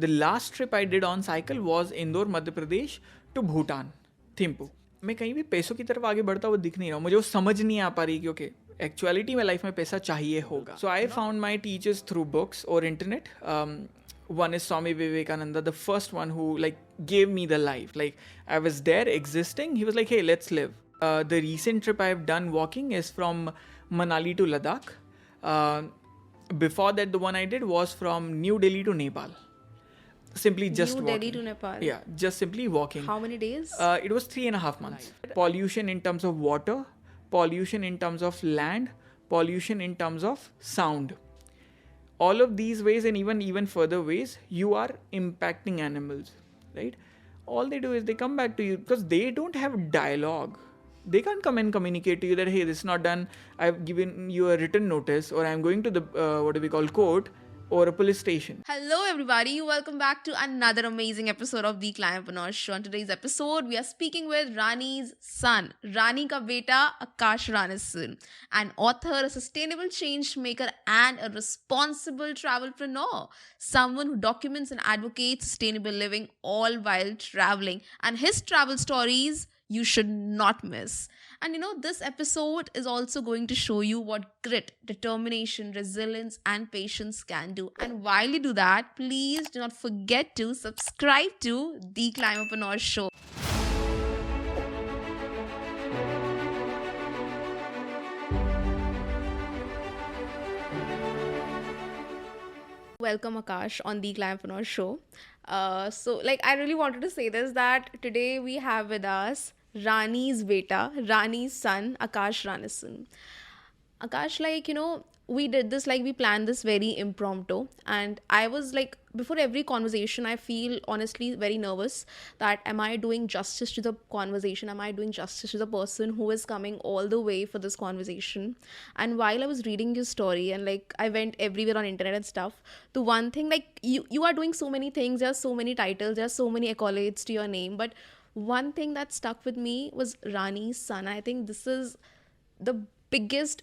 the last trip I did on cycle was Indore, Madhya Pradesh to Bhutan, Thimphu. मैं कहीं भी पैसों की तरफ आगे बढ़ता हुआ दिख नहीं रहा हूँ, मुझे वो समझ नहीं आ पा रही कि ओके एक्चुअलिटी में लाइफ में पैसा चाहिए होगा. So I found my teachers through books or internet. One is Swami Vivekananda, the first one who like gave me the life. Like I was there existing. He was like, hey, let's live. The recent trip I've done walking is from Manali to Ladakh. Before that, the one I did was from New Delhi to Nepal. Simply just New walking. Delhi to Nepal. Yeah, just simply walking. How many days? It was 3.5 months. Pollution in terms of water, pollution in terms of land, pollution in terms of sound. All of these ways and even further ways, you are impacting animals, right? All they do is they come back to you because they don't have dialogue. They can't come and communicate to you that, hey, this is not done. I've given you a written notice, or I'm going to the court or a police station. Hello everybody, welcome back to another amazing episode of the Climbpreneur Show. On today's episode, we are speaking with Rani's son, Rani ka Beta Aakash Ranison, an author, a sustainable change maker and a responsible travelpreneur. Someone who documents and advocates sustainable living all while traveling, and his travel stories you should not miss. And this episode is also going to show you what grit, determination, resilience, and patience can do. And while you do that, please do not forget to subscribe to the Climbpreneur Show. Welcome Akash on the Climbpreneur Show. I really wanted to say this, that today we have with us Rani's beta, Rani's son, Aakash Ranison. Akash, we did this, we planned this very impromptu. And I was before every conversation, I feel honestly very nervous that am I doing justice to the conversation? Am I doing justice to the person who is coming all the way for this conversation? And while I was reading your story and I went everywhere on internet and stuff, the one thing, you are doing so many things, there are so many titles, there are so many accolades to your name, but one thing that stuck with me was Rani's son. I think this is the biggest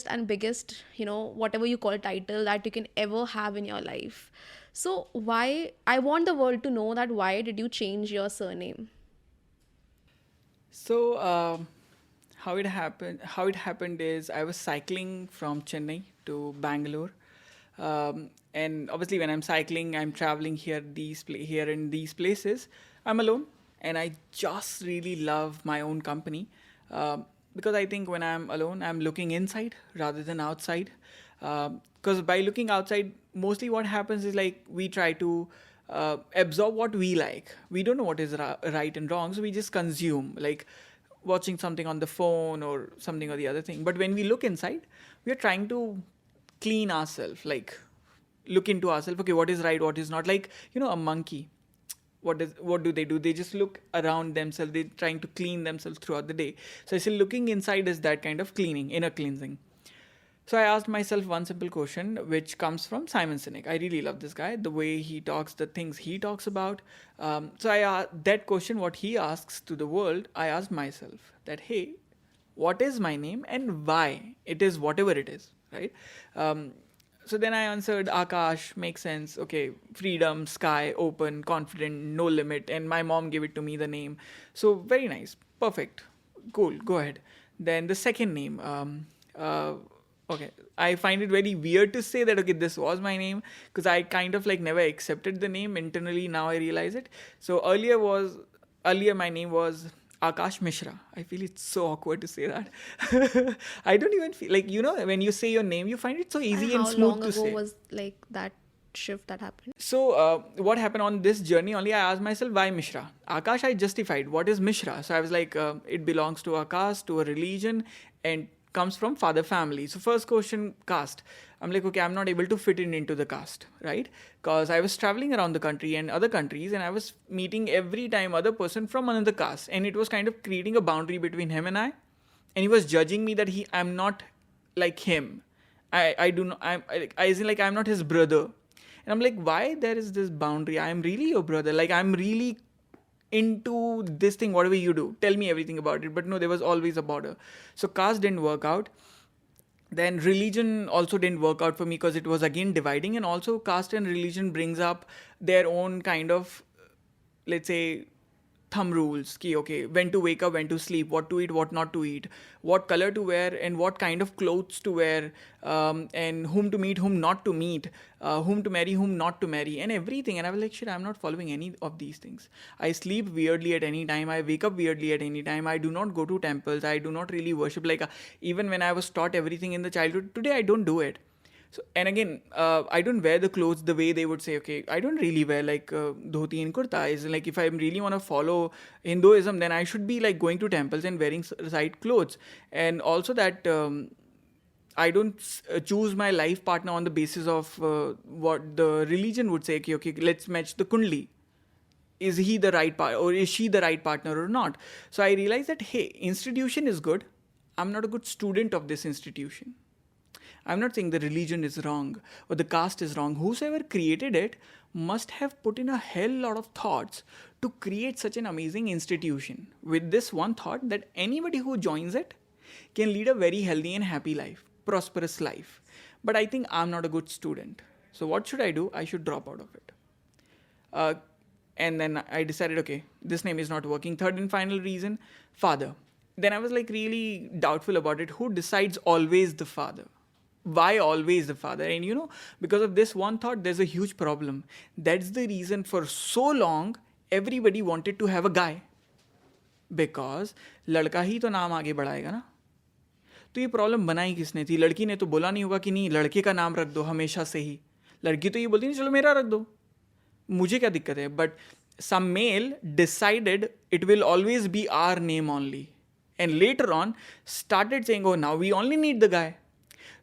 and biggest, whatever you call title that you can ever have in your life. So why, I want the world to know that why did you change your surname? So how it happened is I was cycling from Chennai to Bangalore. And obviously when I'm cycling, I'm traveling here in these places. I'm alone. And I just really love my own company because I think when I'm alone, I'm looking inside rather than outside. Because by looking outside, mostly what happens is we try to absorb what we like. We don't know what is right and wrong, so we just consume, watching something on the phone or something or the other thing. But when we look inside, we are trying to clean ourselves, look into ourselves. Okay, what is right, what is not? A monkey. What do? They just look around themselves. They're trying to clean themselves throughout the day. So I say looking inside is that kind of cleaning, inner cleansing. So I asked myself one simple question, which comes from Simon Sinek. I really love this guy, the way he talks, the things he talks about. So I that question, what he asks to the world, I asked myself that, hey, what is my name and why it is whatever it is, right? So then I answered, Akash, makes sense. Okay, freedom, sky, open, confident, no limit. And my mom gave it to me, the name. So very nice. Perfect. Cool. Go ahead. Then the second name. Okay. I find it very weird to say that, okay, this was my name. Because I kind of never accepted the name internally. Now I realize it. So earlier my name was Akash Mishra. I feel it's so awkward to say that. I don't even feel when you say your name, you find it so easy and smooth to say. How long ago was that shift that happened? So what happened on this journey only, I asked myself, why Mishra? Akash, I justified. What is Mishra? So I was it belongs to a caste, to a religion, and comes from father family. So first question, caste. I'm okay, I'm not able to fit into the caste, right? Because I was traveling around the country and other countries, and I was meeting every time other person from another caste, and it was kind of creating a boundary between him and I, and he was judging me that I'm not like him. I'm not his brother, and I'm why there is this boundary? I'm really your brother. I'm really into this thing, whatever you do, tell me everything about it. But no, there was always a border. So caste didn't work out. Then religion also didn't work out for me because it was again dividing, and also caste and religion brings up their own kind of, let's say, thumb rules ki okay, when to wake up, when to sleep, what to eat, what not to eat, what color to wear, and what kind of clothes to wear, and whom to meet, whom not to meet, whom to marry, whom not to marry, and everything. And I was like, shit, I'm not following any of these things. I sleep weirdly at any time, I wake up weirdly at any time, I do not go to temples, I do not really worship, like even when I was taught everything in the childhood, today I don't do it. So, and again, I don't wear the clothes the way they would say, okay, I don't really wear like dhoti and kurta. Is like if I really want to follow Hinduism, then I should be like going to temples and wearing right clothes. And also that I don't choose my life partner on the basis of what the religion would say, okay, okay, let's match the kundli. Is he the right partner or is she the right partner or not? So I realized that, hey, institution is good. I'm not a good student of this institution. I'm not saying the religion is wrong or the caste is wrong. Whosoever created it must have put in a hell lot of thoughts to create such an amazing institution with this one thought that anybody who joins it can lead a very healthy and happy life, prosperous life. But I think I'm not a good student. So what should I do? I should drop out of it. Uh, and then I decided, okay, this name is not working. Third and final reason, father. Then I was like really doubtful about it. Who decides always the father? Why always the father? And because of this one thought, there's a huge problem. That's the reason for so long everybody wanted to have a guy, because लड़का ही तो नाम आगे बढ़ाएगा ना. तो ये problem बनाई किसने थी? लड़की ने तो बोला नहीं होगा कि नहीं लड़के का नाम रख दो हमेशा से ही. लड़की तो ये बोलती नहीं चलो मेरा रख दो, मुझे क्या दिक्कत है. But some male decided it will always be our name only, and later on started saying, oh, now we only need the guy.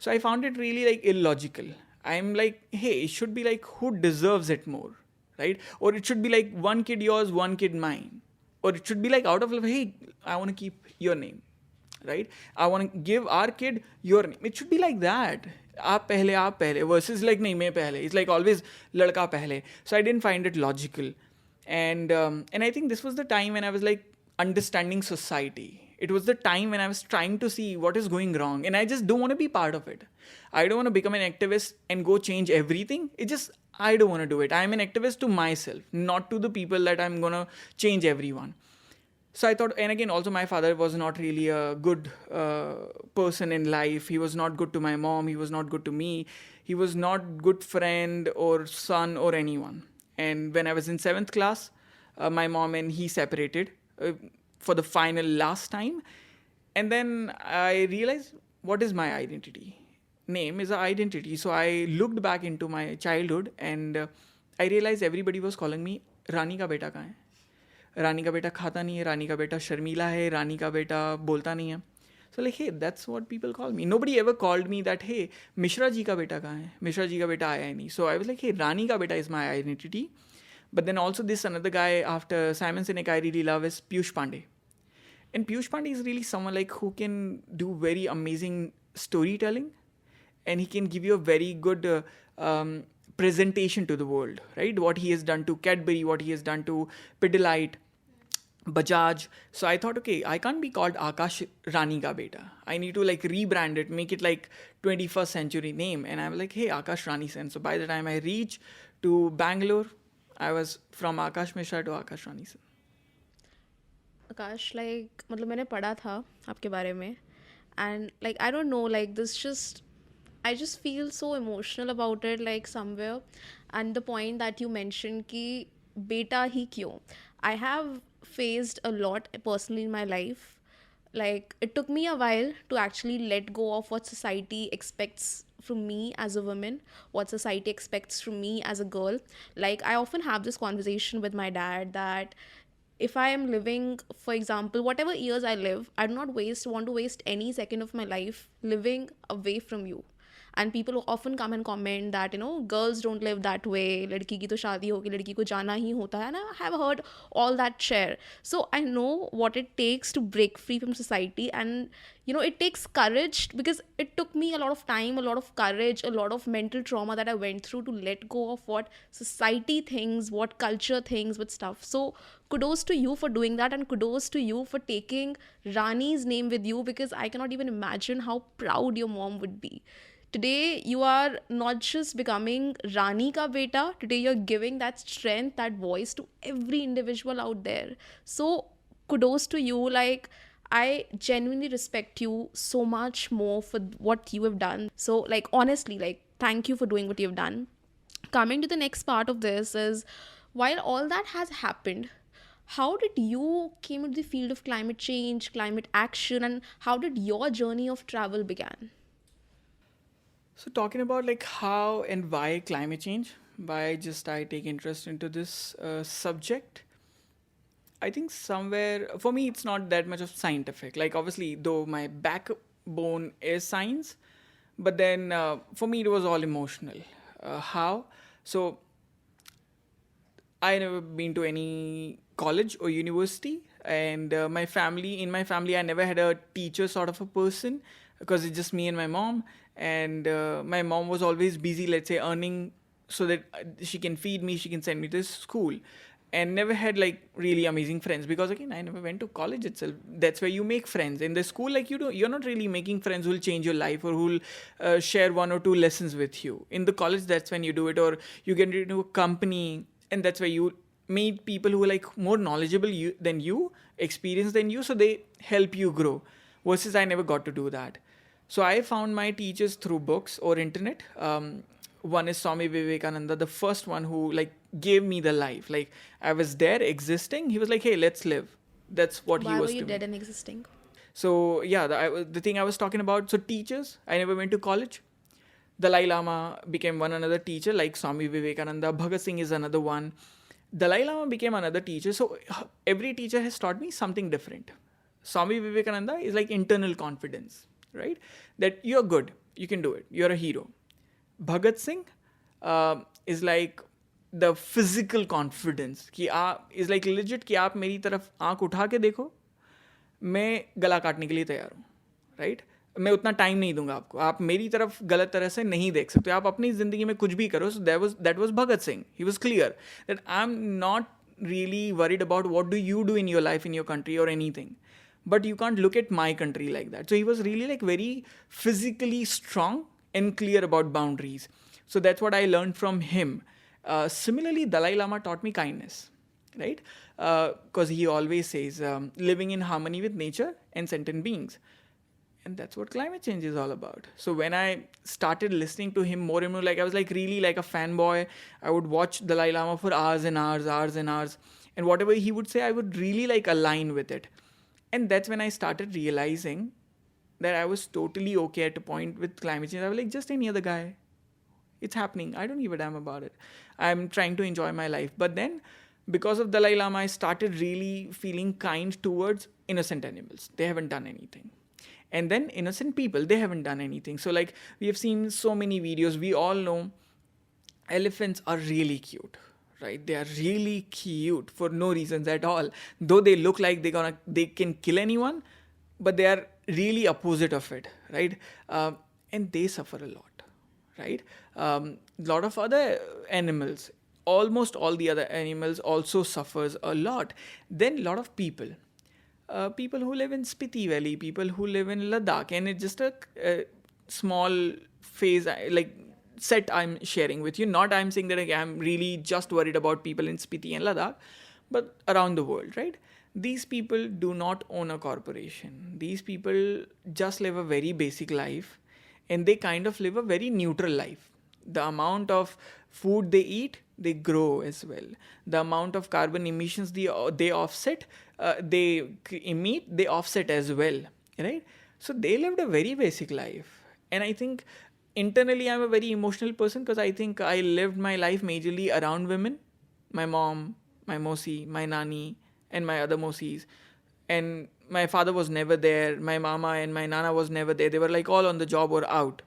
So I found it really like illogical. I'm like, hey, it should be like who deserves it more, right? Or it should be like one kid yours, one kid mine. Or it should be like out of love, hey, I want to keep your name, right? I want to give our kid your name. It should be like that. आप पहले versus like नहीं मैं पहले. It's like always लड़का पहले. So I didn't find it logical. And I think this was the time when I was like understanding society. It was the time when I was trying to see what is going wrong, and I just don't want to be part of it. I don't want to become an activist and go change everything. I don't want to do it. I'm an activist to myself, not to the people that I'm going to change everyone. So I thought, and again, also my father was not really a good person in life. He was not good to my mom. He was not good to me. He was not good friend or son or anyone. And when I was in 7th class, my mom and he separated for the final last time. And then I realized, what is my identity? Name is an identity. So I looked back into my childhood, and I realized everybody was calling me Rani ka beta kahan hai? Rani ka beta khata nahi hai, Rani ka beta sharmila hai, Rani ka beta bolta nahi hai. So like, hey, that's what people call me. Nobody ever called me that, hey, Mishra ji ka beta kahan hai? Mishra ji ka beta aaya hi nahi. So I was like, hey, Rani ka beta is my identity. But then also this another guy after Simon Sinek I really love is Piyush Pandey. And Piyush Pandey is really someone like who can do very amazing storytelling, and he can give you a very good presentation to the world, right? What he has done to Cadbury, what he has done to Pidilite, Bajaj. So I thought, okay, I can't be called Aakash Rani ka beta. I need to like rebrand it, make it like 21st century name. And I'm like, hey, Aakash Ranison. So by the time I reach to Bangalore, I was from Aakash Mishra to Aakash Ranison. Akash like मतलब मैंने पढ़ा था आपके बारे में and like I don't know like this just I just feel so emotional about it like somewhere and the point that you mention कि बेटा ही क्यों I have faced a lot personally in my life. Like, it took me a while to actually let go of what society expects from me as a woman, what society expects from me as a girl. Like, I often have this conversation with my dad that if I am living, for example, whatever years I live, I do not want to waste any second of my life living away from you. and people often come and comment that girls don't live that way, ladki ki to shaadi hogi, ladki ko jana hi hota hai, and I have heard all that share. So I know what it takes to break free from society, and it takes courage, because it took me a lot of time, a lot of courage, a lot of mental trauma that I went through to let go of what society thinks, what culture thinks with stuff. So kudos to you for doing that, and kudos to you for taking Rani's name with you, because I cannot even imagine how proud your mom would be. Today you are not just becoming Rani ka beta, today you're giving that strength, that voice to every individual out there. So kudos to you. Like, I genuinely respect you so much more for what you have done. So, like, honestly, like, thank you for doing what you've done. Coming to the next part of this is, while all that has happened, how did you came into the field of climate change, climate action, and how did your journey of travel began? So talking about like how and why climate change, why just I take interest into this subject. I think somewhere for me it's not that much of scientific. Like obviously, though my backbone is science, but then for me it was all emotional. How? So I never been to any college or university, and in my family, I never had a teacher sort of a person, because it's just me and my mom. And my mom was always busy, let's say, earning so that she can feed me, she can send me to school, and never had like really amazing friends, because again I never went to college itself. That's where you make friends. In the school, like you're not really making friends who'll change your life or who'll share one or two lessons with you. In the college, that's when you do it, or you get into a company, and that's where you meet people who are like more knowledgeable than you, experienced than you, so they help you grow. Versus I never got to do that. So I found my teachers through books or internet. One is Swami Vivekananda, the first one who like gave me the life. Like I was there existing. He was like, "Hey, let's live." That's what he Why were was you to dead me. and existing? So yeah, the thing I was talking about. So teachers, I never went to college. Dalai Lama became one another teacher, like Swami Vivekananda. Bhagat Singh is another one. Dalai Lama became another teacher. So every teacher has taught me something different. Swami Vivekananda is like internal confidence, right? That you're good, you can do it, you're a hero. Bhagat Singh is like the physical confidence कि आप is like legit कि आप मेरी तरफ आंख उठा के देखो, मैं गला काटने के लिए तैयार हूँ, राइट? मैं उतना टाइम नहीं दूंगा आपको, आप मेरी तरफ गलत तरह से नहीं देख सकते, आप अपनी ज़िंदगी में कुछ भी करो. So that was Bhagat Singh. He was clear that I am not really worried about what do you do in your life, in your country or anything, but you can't look at my country like that. So he was really like very physically strong and clear about boundaries. So that's what I learned from him. Similarly, Dalai Lama taught me kindness, right? Because he always says living in harmony with nature and sentient beings. And that's what climate change is all about. So when I started listening to him more and more, like I was like really like a fanboy. I would watch Dalai Lama for hours and hours, hours and hours. And whatever he would say, I would really like align with it. And that's when I started realizing that I was totally okay at a point with climate change. I was like, just any other guy. It's happening. I don't give a damn about it. I'm trying to enjoy my life. But then, because of Dalai Lama, I started really feeling kind towards innocent animals. They haven't done anything. And then innocent people, they haven't done anything. So like we have seen so many videos. We all know elephants are really cute, right? They are really cute for no reasons at all. Though they look like they can kill anyone, but they are really opposite of it, right? And they suffer a lot, right? Lot of other animals, almost all the other animals also suffers a lot. Then a lot of people. People who live in Spiti Valley, people who live in Ladakh, and it's just a small phase, like set I'm sharing with you. Not I'm saying that I'm really just worried about people in Spiti and Ladakh, but around the world, right? These people do not own a corporation. These people just live a very basic life, and they kind of live a very neutral life. The amount of food they eat, they grow as well. The amount of carbon emissions they offset, they emit, they offset as well, right? So they lived a very basic life. And I think internally I'm a very emotional person, because I think I lived my life majorly around women. My mom, my mosi, my nani, and my other mosis. And my father was never there. My mama and my nana was never there. They were like all on the job or out.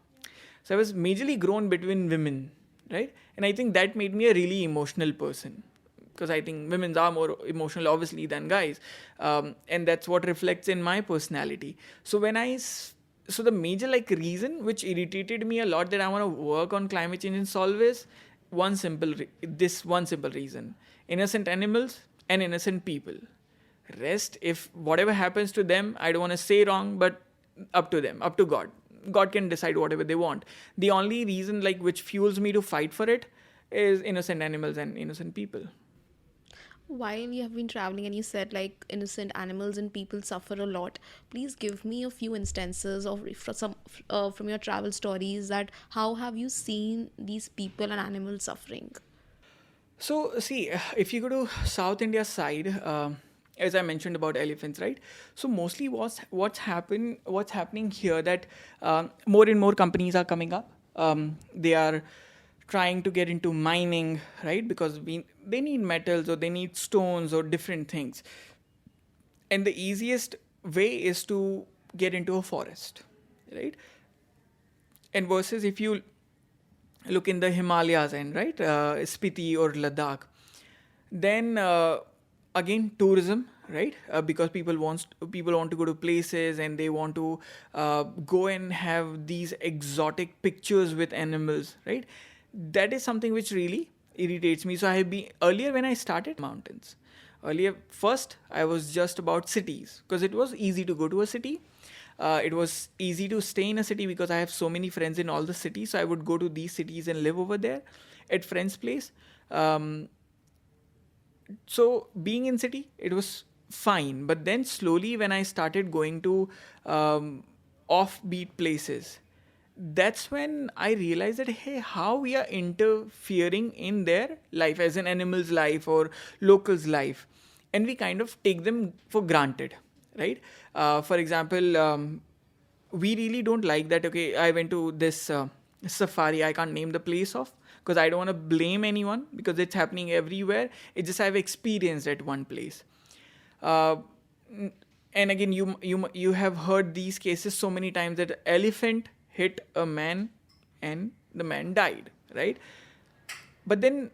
So I was majorly grown between women, right? And I think that made me a really emotional person, because I think women are more emotional, obviously, than guys, and that's what reflects in my personality. So so the major like reason which irritated me a lot that I want to work on climate change and solve is this one simple reason: innocent animals and innocent people. Rest, if whatever happens to them, I don't want to say wrong, but up to them, up to God. God can decide whatever they want. The only reason like which fuels me to fight for it is innocent animals and innocent people. While you have been traveling and you said like innocent animals and people suffer a lot, please give me a few instances of from your travel stories that how have you seen these people and animals suffering? So see, if you go to South India side, as I mentioned about elephants, right? So mostly what's happening here that more and more companies are coming up. They are trying to get into mining, right? Because they need metals or they need stones or different things, and the easiest way is to get into a forest, right? And versus if you look in the Himalayas and right, Spiti or Ladakh, then again tourism, right? Because people want to go to places and they want to go and have these exotic pictures with animals, right? That is something which really irritates me. So I have been earlier when I started mountains. Earlier, first I was just about cities because it was easy to go to a city. It was easy to stay in a city because I have so many friends in all the cities. So I would go to these cities and live over there at friends' place. So being in city, it was fine. But then slowly when I started going to offbeat places, that's when I realized that, hey, how we are interfering in their life, as an animal's life or local's life, and we kind of take them for granted, right? For example, we really don't like that. Okay, I went to this safari. I can't name the place of because I don't want to blame anyone because it's happening everywhere. It's just I've experienced at one place. Uh, and again, you have heard these cases so many times that elephant hit a man and the man died, right? But then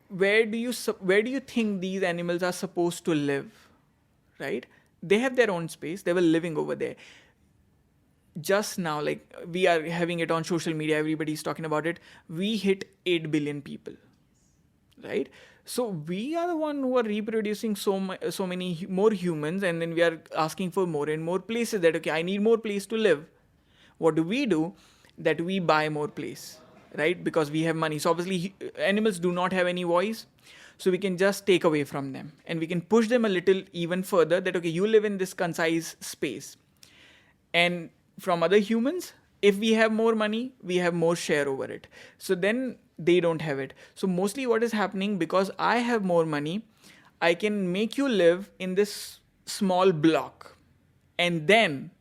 where do you think these animals are supposed to live, right? They have their own space. They were living over there. Just now, like we are having it on social media, everybody's talking about it. We hit 8 billion people, right? So we are the one who are reproducing so many more humans, and then we are asking for more and more places. That okay, I need more place to live. What do? That we buy more place, right? Because we have money. So obviously animals do not have any voice. So we can just take away from them and we can push them a little even further that, okay, you live in this concise space. And from other humans, if we have more money, we have more share over it. So then they don't have it. So mostly what is happening, because I have more money, I can make you live in this small block. And then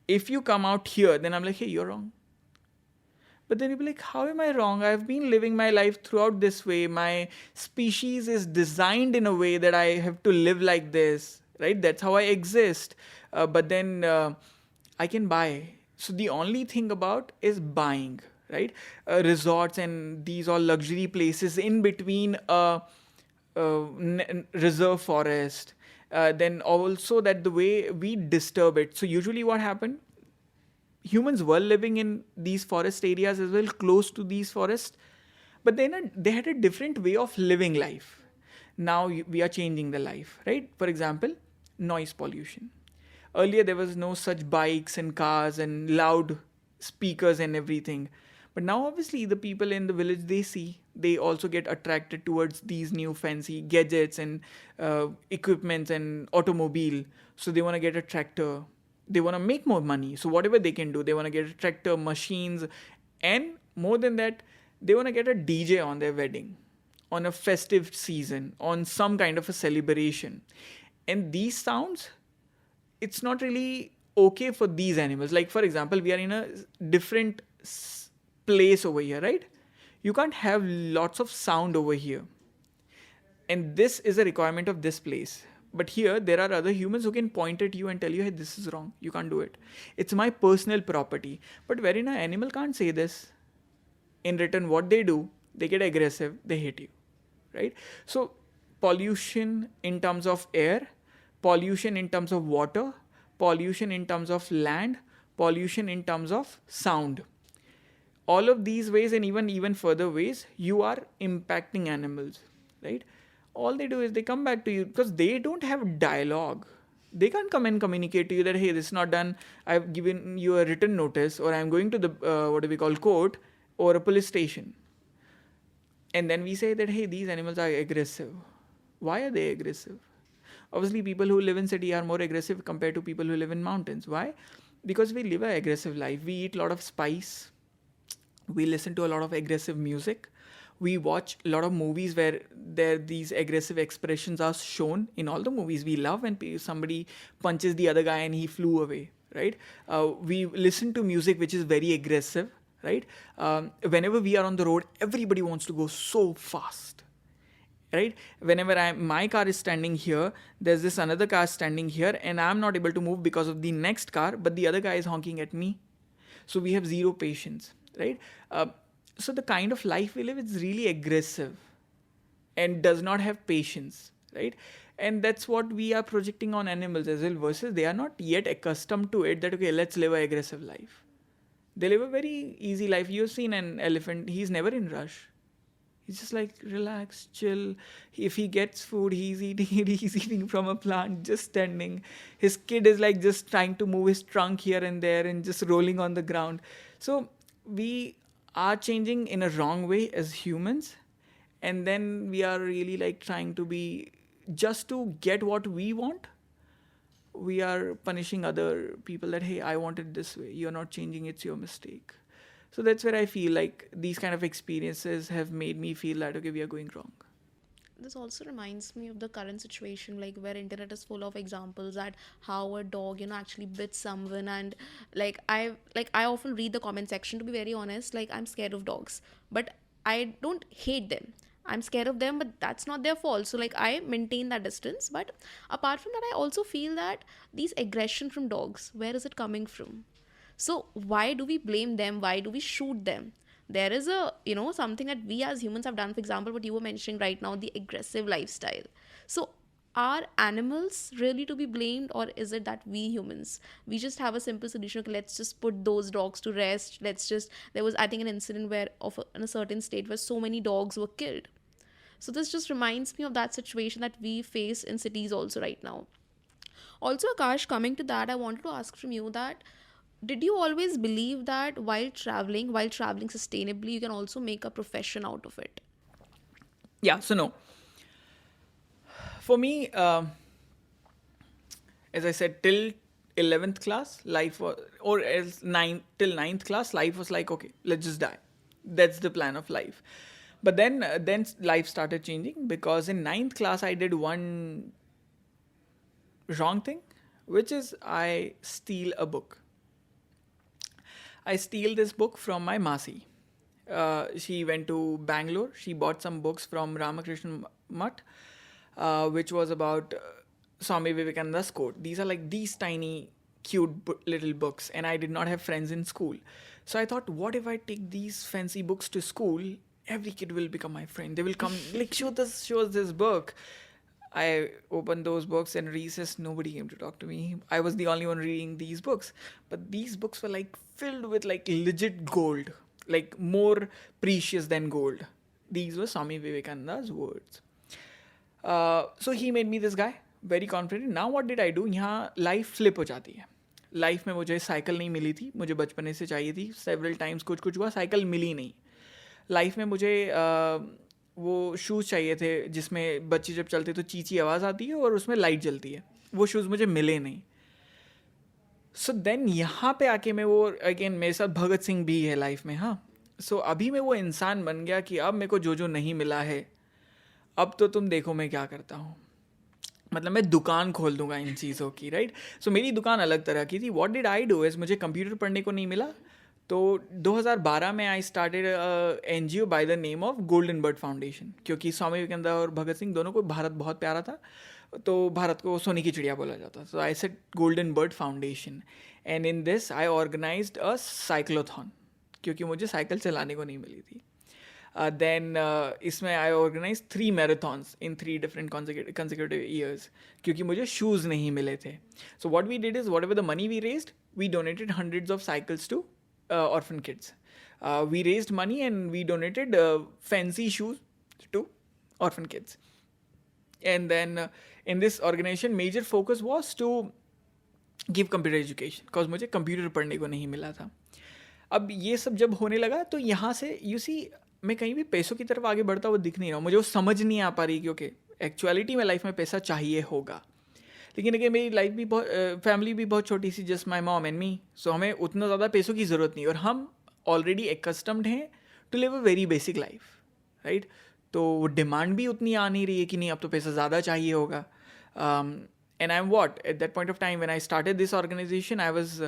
if you come out here, then I'm like, hey, you're wrong. But then you'll be like, how am I wrong? I've been living my life throughout this way. My species is designed in a way that I have to live like this, right? That's how I exist. But then I can buy. So the only thing about is buying, right? Resorts and these all luxury places in between a reserve forest. Then also that the way we disturb it. So usually what happened? Humans were living in these forest areas as well, close to these forests, but then they had a different way of living life. Now we are changing the life, right? For example, noise pollution. Earlier there was no such bikes and cars and loud speakers and everything, but now obviously the people in the village, they also get attracted towards these new fancy gadgets and equipments and automobile. So they want to get a tractor. They want to make more money. So whatever they can do, they want to get a tractor, machines, and more than that, they want to get a DJ on their wedding, on a festive season, on some kind of a celebration. And these sounds, it's not really okay for these animals. Like for example, we are in a different place over here, right? You can't have lots of sound over here. And this is a requirement of this place. But here, there are other humans who can point at you and tell you, hey, this is wrong. You can't do it. It's my personal property. But wherein an animal can't say this. In return, what they do, they get aggressive, they hit you, right? So pollution in terms of air, pollution in terms of water, pollution in terms of land, pollution in terms of sound. All of these ways, and even further ways, you are impacting animals, right? All they do is they come back to you because they don't have dialogue. They can't come and communicate to you that, hey, this is not done. I've given you a written notice, or I'm going to the what do we call, court or a police station. And then we say that, hey, these animals are aggressive. Why are they aggressive? Obviously, people who live in city are more aggressive compared to people who live in mountains. Why? Because we live an aggressive life. We eat a lot of spice. We listen to a lot of aggressive music. We watch a lot of movies where these aggressive expressions are shown. In all the movies we love when somebody punches the other guy and he flew away, right? We listen to music which is very aggressive, right? Whenever we are on the road, everybody wants to go so fast, right? Whenever my car is standing here, there's this another car standing here, and I'm not able to move because of the next car, but the other guy is honking at me. So we have zero patience, right? So the kind of life we live is really aggressive and does not have patience, right? And that's what we are projecting on animals as well, versus they are not yet accustomed to it that, okay, let's live an aggressive life. They live a very easy life. You've seen an elephant, he's never in rush. He's just like, relax, chill. If he gets food, he's eating it. He's eating from a plant, just standing. His kid is like just trying to move his trunk here and there and just rolling on the ground. So we are changing in a wrong way as humans. And then we are really like trying to be, just to get what we want, we are punishing other people that, hey, I want it this way. You're not changing, it's your mistake. So that's where I feel like these kind of experiences have made me feel that, okay, we are going wrong. This also reminds me of the current situation, like where internet is full of examples at how a dog, actually bit someone. And I often read the comment section, to be very honest. Like, I'm scared of dogs, but I don't hate them. I'm scared of them, but that's not their fault. So I maintain that distance. But apart from that, I also feel that these aggression from dogs, where is it coming from? So why do we blame them? Why do we shoot them? There is something that we as humans have done. For example, what you were mentioning right now, the aggressive lifestyle. So are animals really to be blamed, or is it that we humans, we just have a simple solution? Okay, let's just put those dogs to rest. There was, I think, an incident where in a certain state where so many dogs were killed. So this just reminds me of that situation that we face in cities also right now. Also, Akash, coming to that, I wanted to ask from you that, did you always believe that while traveling sustainably, you can also make a profession out of it? Yeah, so no. For me, as I said, till 11th class, life was, or else till 9th class, life was like, okay, let's just die. That's the plan of life. But then life started changing, because in 9th class, I did one wrong thing, which is I steal a book. I steal this book from my Masi. She went to Bangalore. She bought some books from Ramakrishna Mutt, which was about Swami Vivekananda's quote. These are like these tiny, cute little books, and I did not have friends in school. So I thought, what if I take these fancy books to school? Every kid will become my friend. They will come, like, show us this book. I opened those books, and recess, nobody came to talk to me. I was the only one reading these books. But these books were like filled with like legit gold, like more precious than gold. These were Swami Vivekananda's words. So he made me this guy, very confident. Now what did I do? यहाँ life flip हो जाती है. Life में मुझे cycle नहीं मिली थी, मुझे बचपने से चाहिए थी. Several times कुछ हुआ, साइकिल मिली नहीं. लाइफ में मुझे वो शूज़ चाहिए थे जिसमें बच्चे जब चलते तो चींची आवाज़ आती है और उसमें लाइट जलती है. वो शूज़ मुझे मिले नहीं. सो देन यहाँ पे आके मैं वो अगेन, मेरे साथ भगत सिंह भी है लाइफ में. हाँ, सो अभी मैं वो इंसान बन गया कि अब मेरे को जो नहीं मिला है, अब तो तुम देखो मैं क्या करता हूँ. मतलब मैं दुकान खोल दूंगा इन चीज़ों की, राइट. सो मेरी दुकान अलग तरह की थी. What did I do is, मुझे कंप्यूटर पढ़ने को नहीं मिला, तो 2012 में I started NGO by the name of golden bird foundation, क्योंकि स्वामी विवेकानंद और भगत सिंह दोनों को भारत बहुत प्यारा था, तो भारत को सोने की चिड़िया बोला जाता. So I said golden bird foundation, and in this I organized a cyclothon, क्योंकि मुझे साइकिल चलाने को नहीं मिली थी. Then इसमें I organise 3 marathons in 3 different consecutive years, क्योंकि मुझे शूज़ नहीं मिले थे. So what we did is whatever the money we raised, we donated hundreds of cycles to orphan kids. We raised money and we donated fancy shoes to orphan kids. And then in this organization, major focus was to give computer education, because मुझे computer पढ़ने को नहीं मिला था. अब ये सब जब होने लगा तो यहाँ से यू सी मैं कहीं भी पैसों की तरफ आगे बढ़ता हुआ दिख नहीं रहा हूँ. मुझे वो समझ नहीं आ पा रही, क्योंकि एक्चुअलिटी में लाइफ में पैसा चाहिए होगा, लेकिन अगर मेरी लाइफ भी बहुत फैमिली भी बहुत छोटी सी, just my mom and me. So हमें उतना ज़्यादा पैसों की ज़रूरत नहीं, और हम ऑलरेडी एक्स्टम्ड हैं to live a very basic life, right. तो वो डिमांड भी उतनी आ नहीं रही है कि नहीं अब तो पैसा ज़्यादा चाहिए होगा. And I am what at that point of time when I started this organisation I was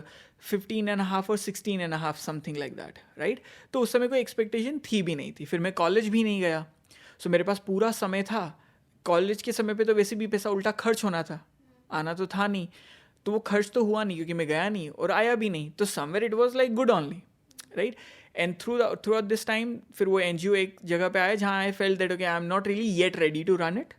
15.5 और 16.5 समथिंग लाइक दैट, राइट. तो उस समय कोई एक्सपेक्टेशन थी भी नहीं थी. फिर मैं कॉलेज भी नहीं गया, सो मेरे पास पूरा समय था. कॉलेज के समय पे तो वैसे भी पैसा उल्टा खर्च होना था, आना तो था नहीं, तो वो खर्च तो हुआ नहीं क्योंकि मैं गया नहीं और आया भी नहीं. तो somewhere it was like good only, right. And throughout this time फिर वो NGO एक जगह पे आया जहाँ I felt that okay I am not really yet ready to run it.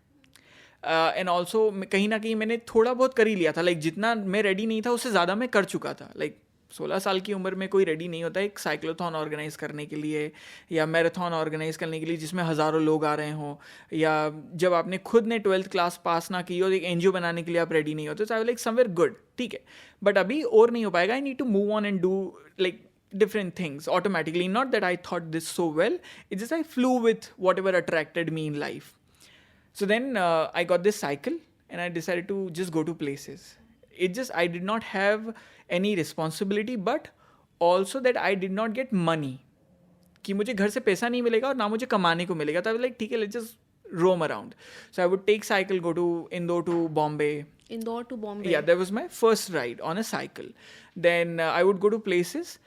And also कहीं ना कहीं मैंने थोड़ा बहुत कर ही लिया था, लाइक जितना मैं रेडी नहीं था उससे ज़्यादा मैं कर चुका था. लाइक 16 साल की उम्र में कोई रेडी नहीं होता एक साइक्लोथॉन ऑर्गेनाइज करने के लिए या मैराथन ऑर्गेनाइज करने के लिए जिसमें हज़ारों लोग आ रहे हों, या जब आपने खुद ने 12th क्लास पास ना की और एक NGO बनाने के लिए आप रेडी नहीं होते. तो आई लाइक समवेयर गुड, ठीक है, बट अभी और नहीं हो पाएगा. I need to move on and do like different things automatically. Not that I thought this so well, it's just I flew with whatever attracted me in life. So then I got this cycle and I decided to just go to places. It just I did not have any responsibility, but also that I did not get money, कि मुझे घर से पैसा नहीं मिलेगा और ना मुझे कमाने को मिलेगा. तो I was like ठीक है, let's just roam around. So I would take cycle, go to Indore to Bombay. Indore to Bombay. Yeah, that was my first ride on a cycle. Then I would go to places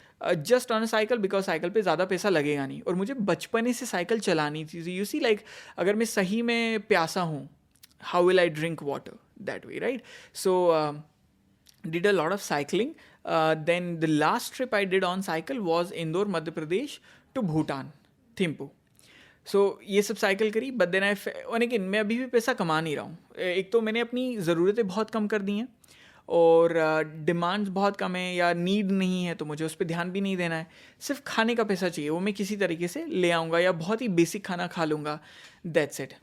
just on a cycle, because cycle पे ज़्यादा पैसा लगेगा नहीं, और मुझे बचपन से cycle चलानी थी. यू सी लाइक अगर मैं सही में प्यासा हूँ, how will I drink water that way, right? So did a lot of cycling. Then the last trip I did on cycle was Indore, Madhya Pradesh to Bhutan, Thimphu. सो ये सब cycle करी, but then लेकिन मैं अभी भी पैसा कमा नहीं रहा हूँ. एक तो मैंने अपनी ज़रूरतें बहुत कम कर दी हैं, और डिमांड्स बहुत कम है या नीड नहीं है, तो मुझे उस पर ध्यान भी नहीं देना है. सिर्फ खाने का पैसा चाहिए, वो मैं किसी तरीके से ले आऊँगा या बहुत ही बेसिक खाना खा लूँगा, that's it.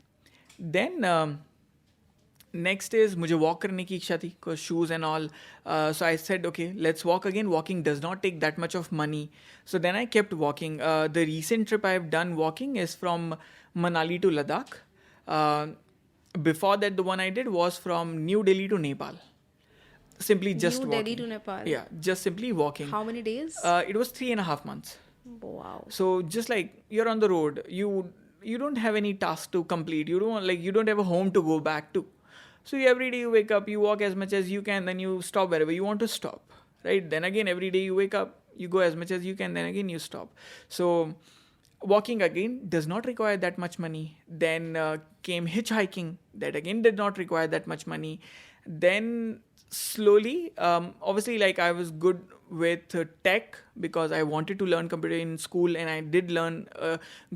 Then next is मुझे वॉक करने की इच्छा थी, because shoes and all. So I said okay let's walk again. Walking does not take that much of money, so then I kept walking. The recent trip I have done walking is from Manali to Ladakh. Before that, the one I did was from New Delhi to Nepal. Simply just New walking. Delhi to Nepal. Yeah, just simply walking. How many days? It was 3.5 months. Wow. So just like you're on the road, you don't have any task to complete. You don't have a home to go back to. So every day you wake up, you walk as much as you can, then you stop wherever you want to stop. Right? Then again, every day you wake up, you go as much as you can, then again you stop. So walking again does not require that much money. Then came hitchhiking. That again did not require that much money. Then slowly, obviously, like I was good with tech because I wanted to learn computer in school, and I did learn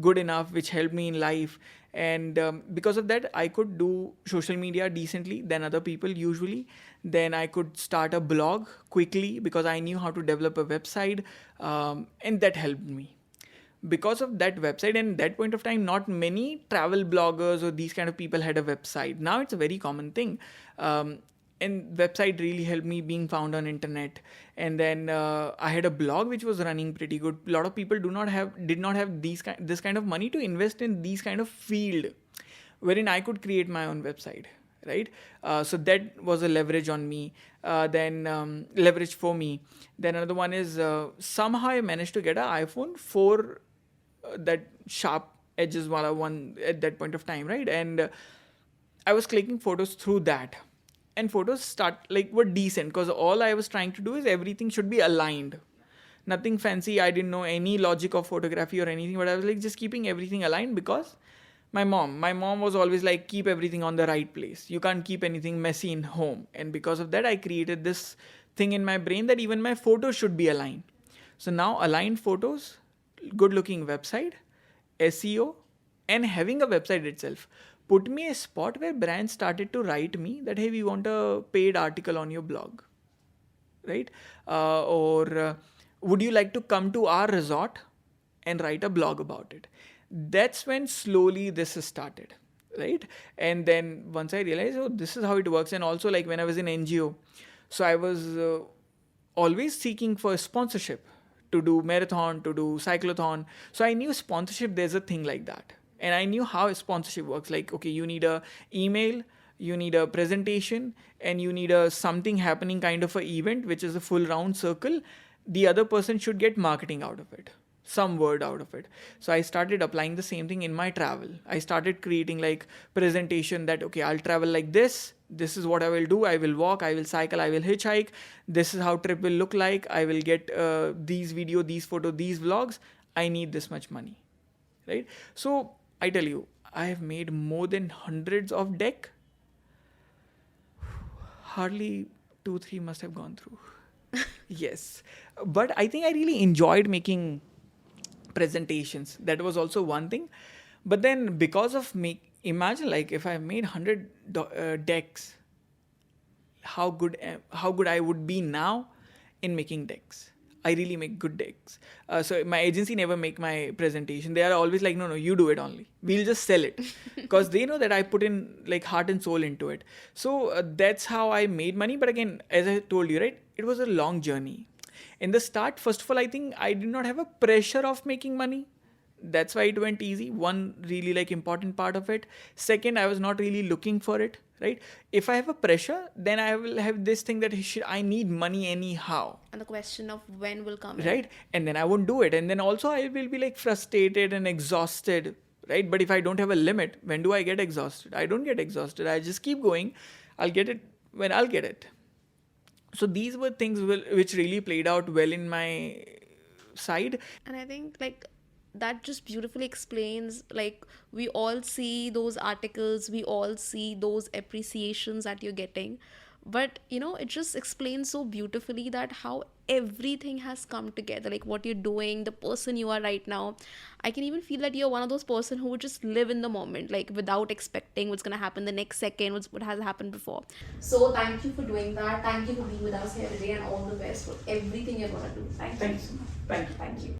good enough, which helped me in life. And because of that, I could do social media decently than other people usually. Then I could start a blog quickly because I knew how to develop a website, and that helped me. Because of that website, and that point of time, not many travel bloggers or these kind of people had a website. Now it's a very common thing. And website really helped me being found on internet. And then I had a blog which was running pretty good. A lot of people did not have this kind of money to invest in these kind of field wherein I could create my own website, right? So that was a leverage on me. Then leverage for me. Then another one is somehow I managed to get an iPhone 4, that sharp edges wala one at that point of time, right? And I was clicking photos through that. And photos were decent, because all I was trying to do is everything should be aligned. Nothing fancy. I didn't know any logic of photography or anything, but I was like just keeping everything aligned because my mom was always like, keep everything on the right place. You can't keep anything messy in home. And because of that, I created this thing in my brain that even my photos should be aligned. So now aligned photos, good looking website, SEO, and having a website itself put me a spot where brands started to write me that, hey, we want a paid article on your blog, right? Or would you like to come to our resort and write a blog about it? That's when slowly this has started, right? And then once I realized, oh, this is how it works. And also, like when I was in NGO, so I was always seeking for sponsorship to do marathon, to do cyclothon. So I knew sponsorship, there's a thing like that. And I knew how sponsorship works. Like, okay, you need a email, you need a presentation, and you need a something happening kind of a event, which is a full round circle. The other person should get marketing out of it, some word out of it. So I started applying the same thing in my travel. I started creating like presentation that, okay, I'll travel like this. This is what I will do. I will walk, I will cycle, I will hitchhike. This is how trip will look like. I will get these video, these photo, these vlogs. I need this much money, right? So I tell you, I have made more than hundreds of deck. Hardly 2-3 must have gone through. Yes. But I think I really enjoyed making presentations. That was also one thing. But then because of imagine like if I made 100 decks, how good I would be now in making decks. I really make good decks. So my agency never make my presentation. They are always like, no, you do it only. We'll just sell it. Because they know that I put in like heart and soul into it. So that's how I made money. But again, as I told you, right, it was a long journey. In the start, first of all, I think I did not have a pressure of making money. That's why it went easy. One really like important part of it. Second, I was not really looking for it, right? If I have a pressure, then I will have this thing that I need money anyhow. And the question of when will come. Right? And then I won't do it. And then also I will be like frustrated and exhausted, right? But if I don't have a limit, when do I get exhausted? I don't get exhausted. I just keep going. I'll get it when I'll get it. So these were things which really played out well in my side. And I think like that just beautifully explains, like we all see those articles, we all see those appreciations that you're getting, but it just explains so beautifully that how everything has come together, like what you're doing, the person you are right now. I can even feel that you're one of those person who would just live in the moment, like without expecting what's going to happen the next second, what has happened before. So thank you for doing that. Thank you for being with us here today, and all the best for everything you're going to do. Thank you. Thank you so much. Thank you. Thank you.